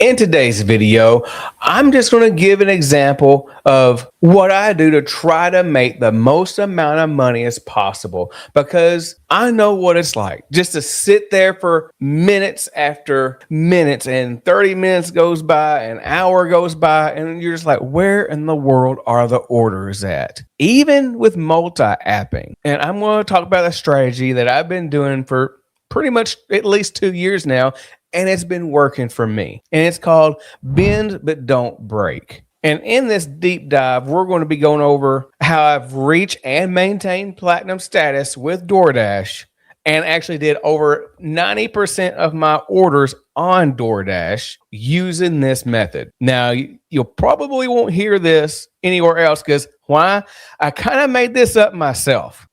In today's video, I'm just going to give an example of what I do to try to make the most amount of money as possible because I know what it's like just to sit there for minutes after minutes and 30 minutes goes by, an hour goes by, and you're just like, where in the world are the orders at? Even with multi-apping. And I'm going to talk about a strategy that I've been doing for pretty much at least 2 years now, and it's been working for me. And it's called Bend But Don't Break. And in this deep dive, we're going to be going over how I've reached and maintained platinum status with Doordash and actually did over 90% of my orders on Doordash using this method. Now, you'll probably won't hear this anywhere else because why? I kind of made this up myself.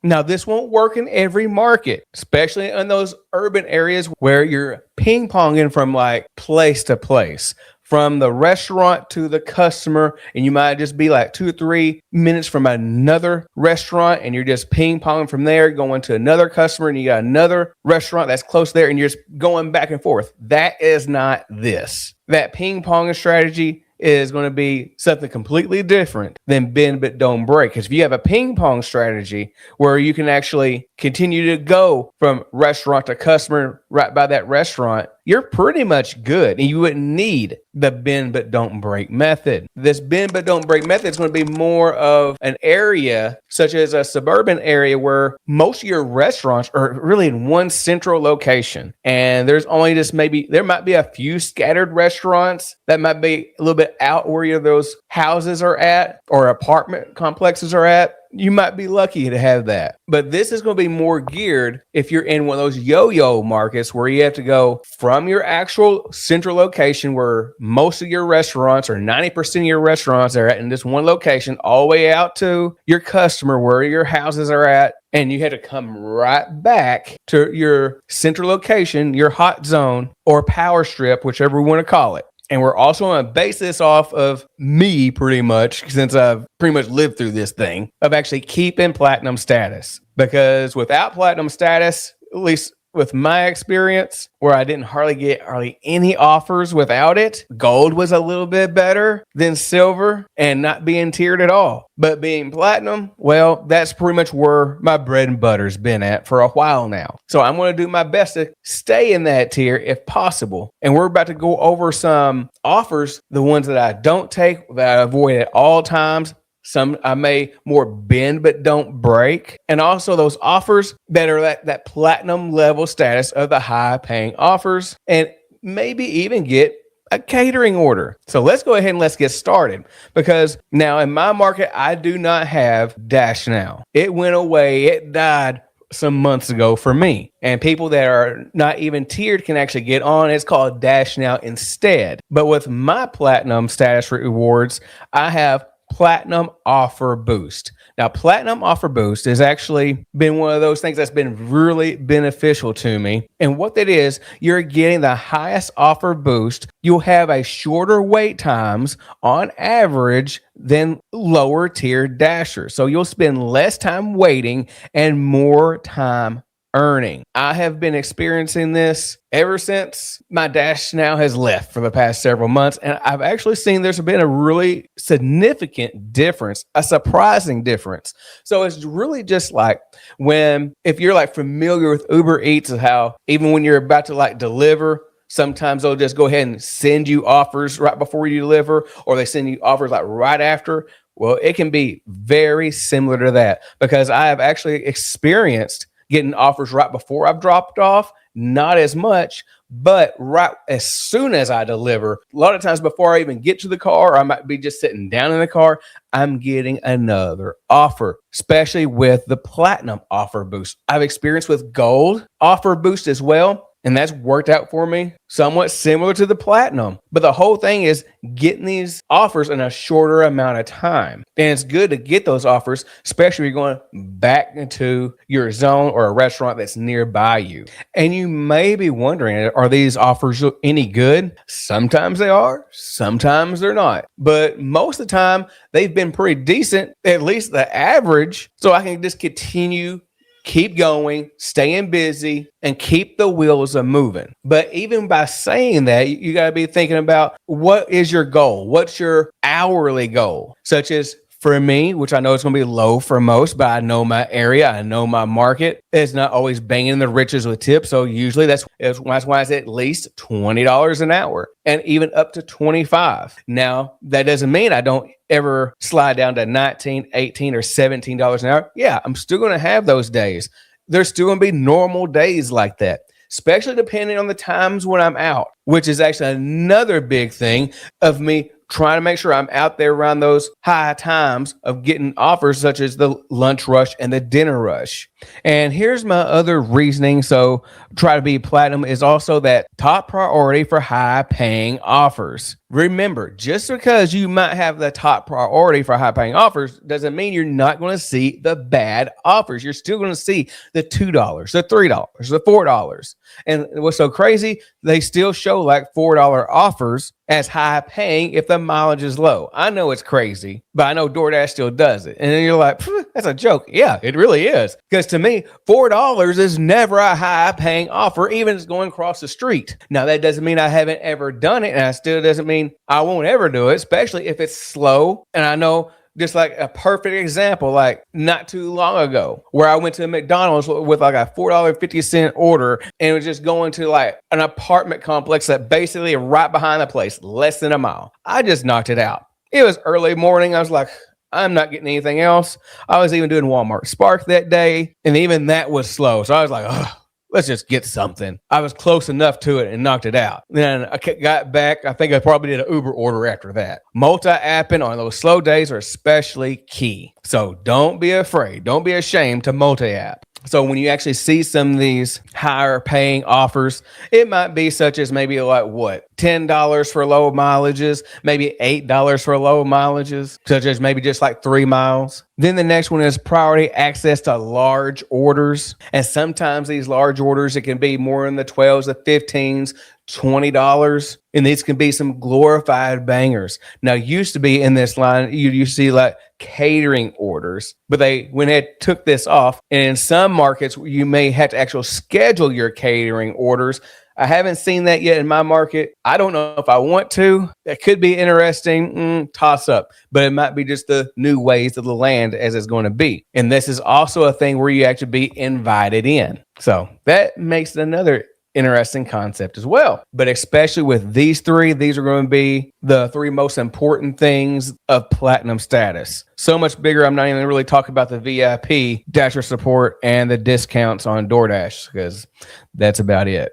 Now, this won't work in every market, especially in those urban areas where you're ping-ponging from like place to place, from the restaurant to the customer, and you might just be like 2 or 3 minutes from another restaurant, and you're just ping-ponging from there, going to another customer, and you got another restaurant that's close there, and you're just going back and forth. That is not this. That ping-ponging strategy is going to be something completely different than bend but don't break. Because if you have a ping pong strategy where you can actually continue to go from restaurant to customer right by that restaurant, you're pretty much good and you wouldn't need the bend but don't break method. This bend but don't break method is going to be more of an area such as a suburban area where most of your restaurants are really in one central location. And there's only just there might be a few scattered restaurants that might be a little bit out where those houses are at or apartment complexes are at. You might be lucky to have that. But this is going to be more geared if you're in one of those yo-yo markets where you have to go from your actual central location where most of your restaurants or 90% of your restaurants are at in this one location all the way out to your customer where your houses are at. And you had to come right back to your central location, your hot zone or power strip, whichever you want to call it. And we're also going to base this off of me pretty much, since I've pretty much lived through this thing, of actually keeping platinum status. Because without platinum status, at least with my experience, where I didn't get hardly any offers without it, gold was a little bit better than silver and not being tiered at all. But being platinum, well, that's pretty much where my bread and butter's been at for a while now. So I'm going to do my best to stay in that tier if possible. And we're about to go over some offers, the ones that I don't take, that I avoid at all times. Some I may more bend but don't break. And also those offers that are that platinum level status of the high paying offers, and maybe even get a catering order. So let's go ahead and let's get started, because now in my market, I do not have Dash now. It went away. It died some months ago for me, and people that are not even tiered can actually get on. It's called Dash now instead. But with my platinum status rewards, I have Platinum Offer Boost. Now, Platinum Offer Boost has actually been one of those things that's been really beneficial to me. And what that is, you're getting the highest offer boost. You'll have a shorter wait times on average than lower tier dashers. So you'll spend less time waiting and more time earning. I have been experiencing this ever since my Dash now has left for the past several months. And I've actually seen there's been a really significant difference, a surprising difference. So it's really just like if you're like familiar with Uber Eats, of how even when you're about to like deliver, sometimes they'll just go ahead and send you offers right before you deliver, or they send you offers like right after. Well, it can be very similar to that, because I have actually experienced getting offers right before I've dropped off, not as much, but right as soon as I deliver, a lot of times before I even get to the car, I might be just sitting down in the car, I'm getting another offer, especially with the Platinum Offer Boost. I've experienced with Gold Offer Boost as well, and that's worked out for me somewhat similar to the Platinum. But the whole thing is getting these offers in a shorter amount of time. And it's good to get those offers, especially if you're going back into your zone or a restaurant that's nearby you. And you may be wondering, are these offers any good? Sometimes they are, sometimes they're not. But most of the time, they've been pretty decent, at least the average. So I can just continue keep going, staying busy, and keep the wheels a moving. But even by saying that, you got to be thinking about what is your goal? What's your hourly goal? Such as for me, which I know it's going to be low for most, but I know my area, I know my market. It's not always banging the riches with tips. So usually that's why it's at least $20 an hour and even up to 25. Now, that doesn't mean I don't ever slide down to 19, 18, or $17 an hour. Yeah, I'm still going to have those days. There's still going to be normal days like that, especially depending on the times when I'm out, which is actually another big thing of me trying to make sure I'm out there around those high times of getting offers such as the lunch rush and the dinner rush. And here's my other reasoning. So try to be platinum is also that top priority for high paying offers. Remember, just because you might have the top priority for high paying offers doesn't mean you're not going to see the bad offers. You're still going to see the $2, the $3, the $4. And what's so crazy, they still show like $4 offers as high paying if the mileage is low. I know it's crazy, but I know DoorDash still does it. And then you're like, that's a joke. Yeah, it really is. Because to me, $4 is never a high paying offer, even if it's going across the street. Now, that doesn't mean I haven't ever done it. And it still doesn't mean I won't ever do it, especially if it's slow. And I know just like a perfect example, like not too long ago, where I went to McDonald's with like a $4.50 order, and it was just going to like an apartment complex that basically right behind the place, less than a mile. I just knocked it out. It was early morning. I was like, I'm not getting anything else. I was even doing Walmart Spark that day, and even that was slow. So I was like, oh, let's just get something. I was close enough to it and knocked it out. Then I got back. I think I probably did an Uber order after that. Multi-apping on those slow days are especially key. So don't be afraid. Don't be ashamed to multi-app. So when you actually see some of these higher paying offers, it might be such as maybe like what? $10 for low mileages, maybe $8 for low mileages, such as maybe just like 3 miles. Then the next one is priority access to large orders. And sometimes these large orders, it can be more in the 12s, the 15s, $20. And these can be some glorified bangers. Now, used to be in this line, you see like catering orders, but they went ahead and took this off. And in some markets, you may have to actually schedule your catering orders. I haven't seen that yet in my market. I don't know if I want to. That could be interesting. Toss up. But it might be just the new ways of the land as it's going to be. And this is also a thing where you actually be invited in. So that makes it another interesting concept as well. But especially with these three, these are going to be the three most important things of platinum status. So much bigger. I'm not even really talking about the VIP, Dasher support, and the discounts on Doordash, because that's about it.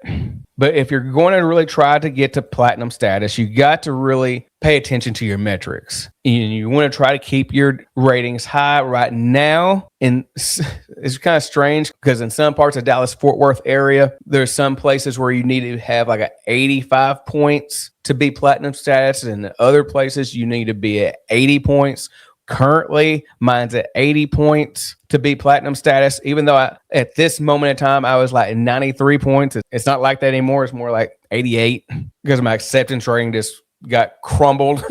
But if you're going to really try to get to platinum status, you got to really pay attention to your metrics. You want to try to keep your ratings high right now. And it's kind of strange because in some parts of Dallas-Fort Worth area, there's some places where you need to have like 85 points to be platinum status. And other places you need to be at 80 points. Currently, mine's at 80 points to be platinum status, even though at this moment in time, I was like 93 points. It's not like that anymore. It's more like 88 because my acceptance rating just got crumbled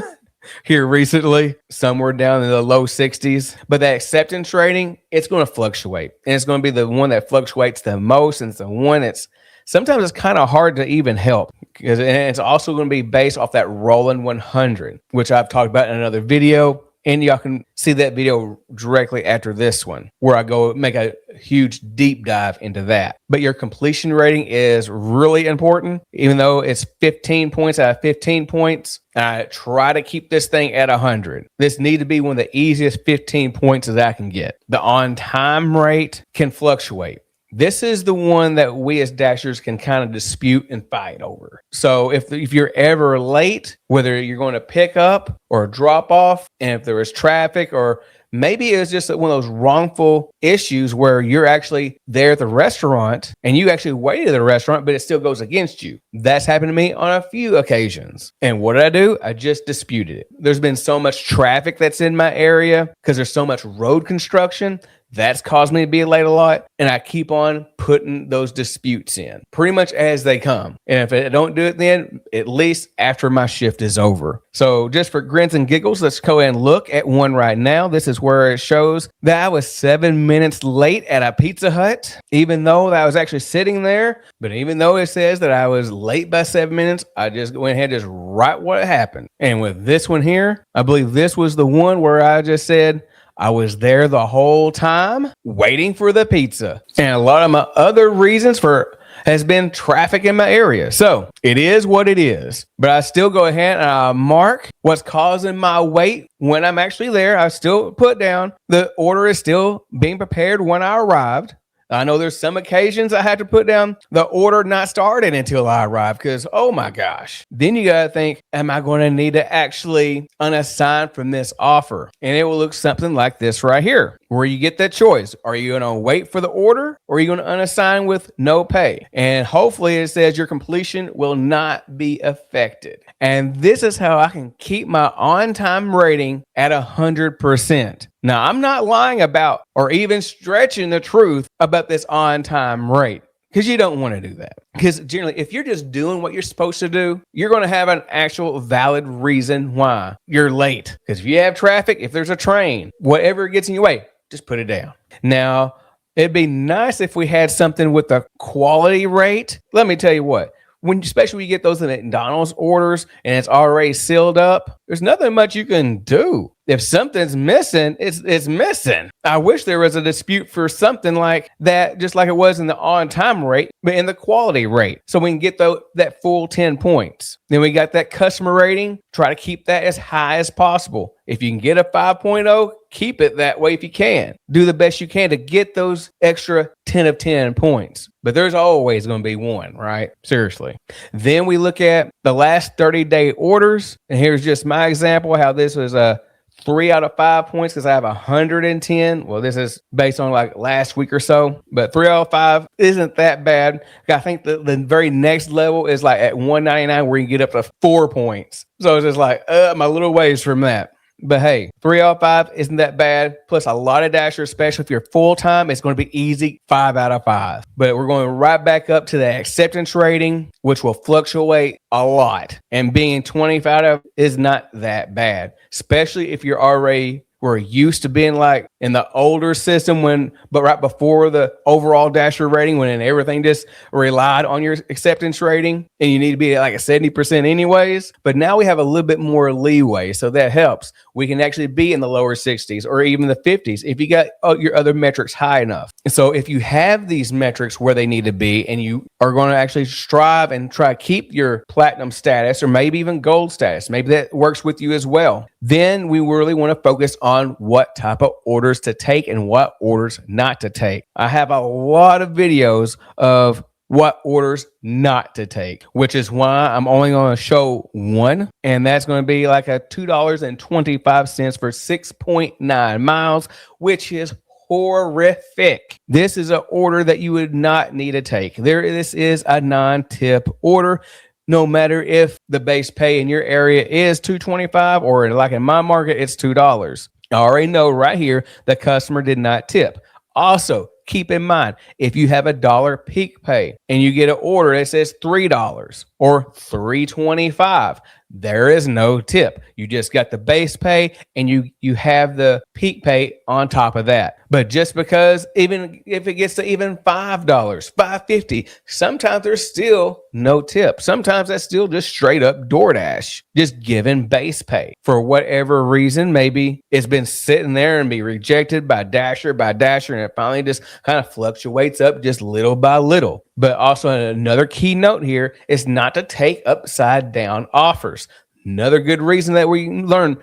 here recently, somewhere down in the low 60s. But that acceptance rating, it's going to fluctuate. And it's going to be the one that fluctuates the most. And it's the one that's sometimes it's kind of hard to even help. And it's also going to be based off that rolling 100, which I've talked about in another video. And y'all can see that video directly after this one, where I go make a huge deep dive into that. But your completion rating is really important, even though it's 15 points out of 15 points. I try to keep this thing at 100. This needs to be one of the easiest 15 points that I can get. The on-time rate can fluctuate. This is the one that we as Dashers can kind of dispute and fight over. So if you're ever late, whether you're going to pick up or drop off, and if there is traffic, or maybe it's just one of those wrongful issues where you're actually there at the restaurant and you actually waited at the restaurant, but it still goes against you. That's happened to me on a few occasions. And what did I do? I just disputed it. There's been so much traffic that's in my area because there's so much road construction. That's caused me to be late a lot. And I keep on putting those disputes in pretty much as they come. And if I don't do it then, at least after my shift is over. So just for grins and giggles, let's go ahead and look at one right now. This is where it shows that I was 7 minutes late at a Pizza Hut, even though I was actually sitting there. But even though it says that I was late by 7 minutes, I just went ahead and just write what happened. And with this one here, I believe this was the one where I just said, I was there the whole time waiting for the pizza. And a lot of my other reasons for has been traffic in my area. So it is what it is. But I still go ahead and I mark what's causing my wait when I'm actually there. I still put down the order is still being prepared when I arrived. I know there's some occasions I had to put down the order not started until I arrived because, oh my gosh. Then you got to think, am I going to need to actually unassign from this offer? And it will look something like this right here, where you get that choice. Are you going to wait for the order or are you going to unassign with no pay? And hopefully it says your completion will not be affected. And this is how I can keep my on-time rating at 100%. Now, I'm not lying about or even stretching the truth about this on-time rate because you don't want to do that. Because generally, if you're just doing what you're supposed to do, you're going to have an actual valid reason why you're late. Because if you have traffic, if there's a train, whatever gets in your way, just put it down. Now, it'd be nice if we had something with a quality rate. Let me tell you what. Especially when you get those in McDonald's orders and it's already sealed up, there's nothing much you can do. If something's missing, it's missing. I wish there was a dispute for something like that, just like it was in the on-time rate, but in the quality rate. So we can get that full 10 points. Then we got that customer rating. Try to keep that as high as possible. If you can get a 5.0, keep it that way if you can. Do the best you can to get those extra 10 of 10 points. But there's always going to be one, right? Seriously. Then we look at the last 30-day orders. And here's just my example how this was a 3 out of 5 points because I have 110. Well, this is based on like last week or so, but 3 out of 5 isn't that bad. I think the very next level is like at 199 where you get up to 4 points. So it's just like, I'm a little ways from that. But hey, 3 out of 5 isn't that bad. Plus a lot of dashers, especially if you're full time, it's going to be easy 5 out of 5. But we're going right back up to the acceptance rating, which will fluctuate a lot. And being 25 out is not that bad, especially if you're already we're used to being like in the older system but right before the overall dasher rating, when everything just relied on your acceptance rating and you need to be at like a 70% anyways. But now we have a little bit more leeway. So that helps. We can actually be in the lower 60s or even the 50s if you got your other metrics high enough. And so if you have these metrics where they need to be and you are going to actually strive and try to keep your platinum status or maybe even gold status, maybe that works with you as well, then we really want to focus on what type of orders to take and what orders not to take. I have a lot of videos of what orders not to take, which is why I'm only going to show one. And that's going to be like a $2.25 for 6.9 miles, which is horrific. This is an order that you would not need to take. This is a non-tip order. No matter if the base pay in your area is $2.25 or like in my market, it's $2. I already know right here the customer did not tip. Also, keep in mind, if you have $1 peak pay and you get an order that says $3 or $3.25, there is no tip. You just got the base pay and you have the peak pay on top of that. But just because even if it gets to even $5, $5.50, sometimes there's still no tip. Sometimes that's still just straight up Doordash, just giving base pay. For whatever reason, maybe it's been sitting there and be rejected by Dasher, and it finally just kind of fluctuates up just little by little. But also another key note here is not to take upside down offers. Another good reason that we learn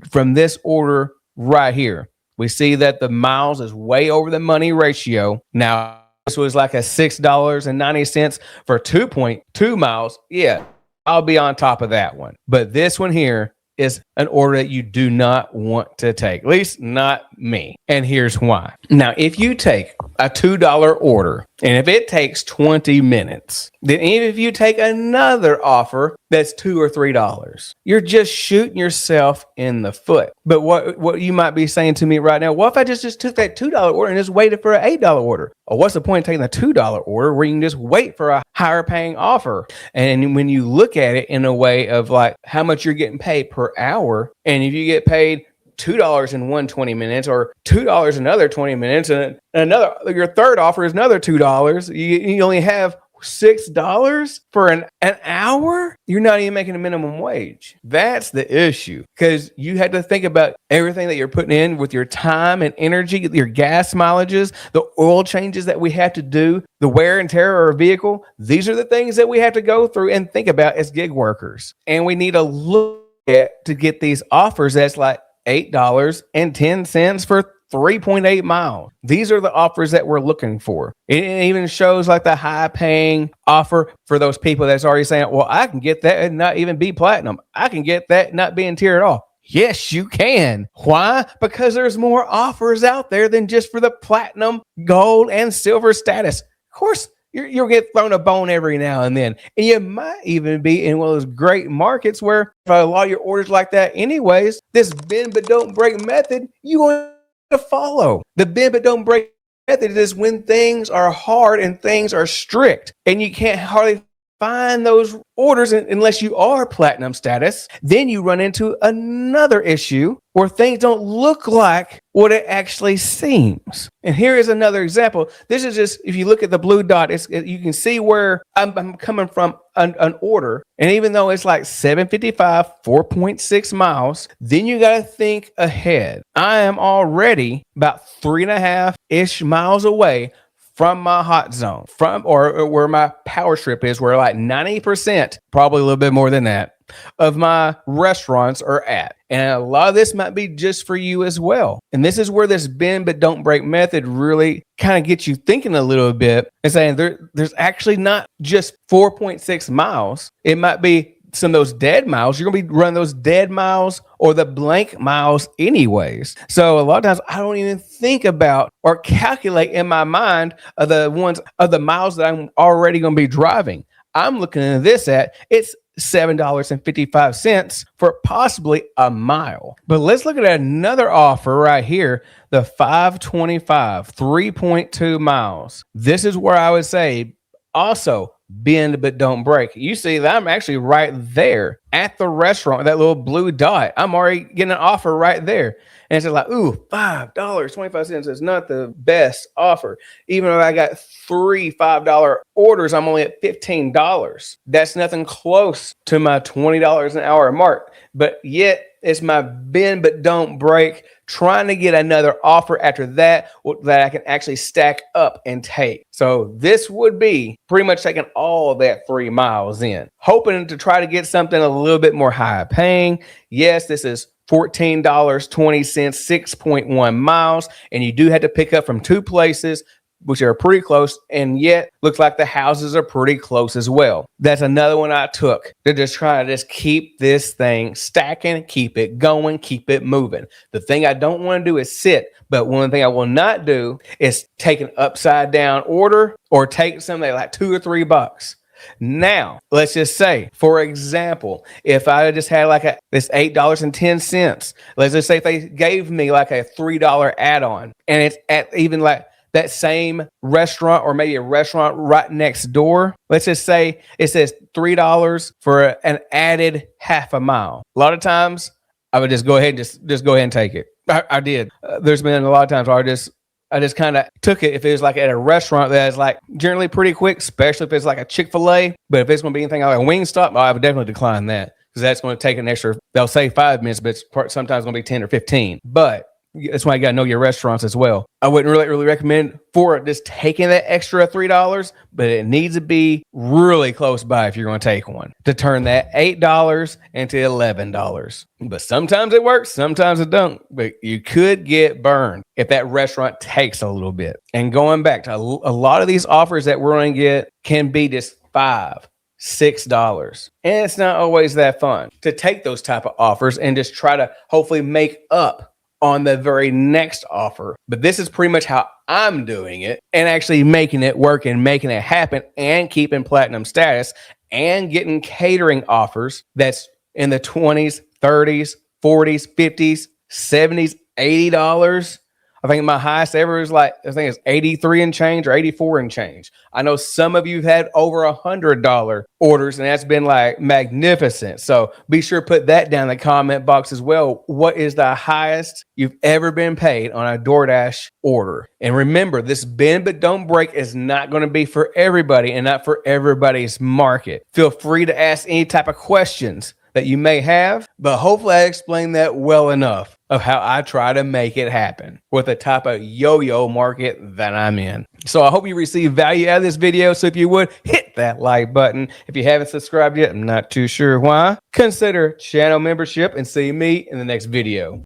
from this order right here. We see that the miles is way over the money ratio. Now, this was like a $6.90 for 2.2 miles. Yeah, I'll be on top of that one. But this one here is an order that you do not want to take, at least not me. And here's why. Now, if you take a $2 order and if it takes 20 minutes, then even if you take another offer that's $2 or $3, you're just shooting yourself in the foot. But what you might be saying to me right now, what if I just took that $2 order and just waited for an $8 order? Or what's the point of taking a $2 order where you can just wait for a higher paying offer? And when you look at it in a way of like how much you're getting paid per hour, and if you get paid $2 in one 20 minutes or $2 another 20 minutes, and another, your third offer is another $2, you only have $6 for an hour. You're not even making a minimum wage. That's the issue, because you had to think about everything that you're putting in with your time and energy, your gas mileages, the oil changes that we have to do, the wear and tear of our vehicle. These are the things that we have to go through and think about as gig workers. And we need to look at to get these offers that's like $8.10 for 3.8 miles. These are the offers that we're looking for. It even shows like the high paying offer for those people that's already saying, well, I can get that and not even be platinum. I can get that not being tiered at all. Yes, you can. Why? Because there's more offers out there than just for the platinum, gold, and silver status. Of course, you'll get thrown a bone every now and then. And you might even be in one of those great markets where a lot of your orders like that anyways, this bend but don't break method, you want to follow. The bend but don't break method is when things are hard and things are strict and you can't hardly find those orders unless you are platinum status. Then you run into another issue where things don't look like what it actually seems. And here is another example. This is just, if you look at the blue dot, you can see where I'm coming from an order. And even though it's like 755, 4.6 miles, then you got to think ahead. I am already about 3.5-ish miles away from my hot zone, from or where my power strip is, where like 90%, probably a little bit more than that, of my restaurants are at. And a lot of this might be just for you as well. And this is where this bend but don't break method really kind of gets you thinking a little bit and saying there's actually not just 4.6 miles. It might be some of those dead miles. You're going to be running those dead miles or the blank miles anyways. So a lot of times I don't even think about or calculate in my mind of the miles that I'm already going to be driving. I'm looking at this it's $7.55 for possibly a mile. But let's look at another offer right here, the 525, 3.2 miles. This is where I would say also bend but don't break. You see that I'm actually right there at the restaurant, that little blue dot. I'm already getting an offer right there. And it's like, ooh, $5.25 is not the best offer. Even if I got 3 $5 orders, I'm only at $15. That's nothing close to my $20 an hour mark. But yet it's my bend but don't break, trying to get another offer after that I can actually stack up and take. So this would be pretty much taking all of that 3 miles in, hoping to try to get something a little bit more high paying. Yes, this is $14.20, 6.1 miles. And you do have to pick up from 2 places, which are pretty close, and yet looks like the houses are pretty close as well. That's another one I took. They're just trying to just keep this thing stacking, keep it going, keep it moving. The thing I don't want to do is sit, but one thing I will not do is take an upside down order or take something like $2 or $3. Now, let's just say, for example, if I just had like this $8.10, let's just say if they gave me like a $3 add-on, and it's at even like that same restaurant or maybe a restaurant right next door. Let's just say it says $3 for an added half a mile. A lot of times I would just go ahead and just go ahead and take it. I did. There's been a lot of times where I just kind of took it if it was like at a restaurant that is like generally pretty quick, especially if it's like a Chick-fil-A. But if it's going to be anything like a Wingstop, I would definitely decline that, because that's going to take an extra, they'll say 5 minutes, but it's sometimes going to be 10 or 15. But that's why you got to know your restaurants as well. I wouldn't really recommend for just taking that extra $3, but it needs to be really close by if you're going to take one to turn that $8 into $11. But sometimes it works, sometimes it don't. But you could get burned if that restaurant takes a little bit. And going back to a lot of these offers that we're going to get can be just 5, $6. And it's not always that fun to take those type of offers and just try to hopefully make up on the very next offer. But this is pretty much how I'm doing it and actually making it work and making it happen and keeping platinum status and getting catering offers that's in the 20s, 30s, 40s, 50s, 70s, $80. I think my highest ever is like, I think it's 83 and change or 84 and change. I know some of you have had over $100 orders, and that's been like magnificent. So be sure to put that down in the comment box as well. What is the highest you've ever been paid on a DoorDash order? And remember, this bend but don't break is not going to be for everybody and not for everybody's market. Feel free to ask any type of questions that you may have, but hopefully I explained that well enough of how I try to make it happen with the type of yo-yo market that I'm in. So I hope you receive value out of this video. So if you would, hit that like button. If you haven't subscribed yet, I'm not too sure why. Consider channel membership and see me in the next video.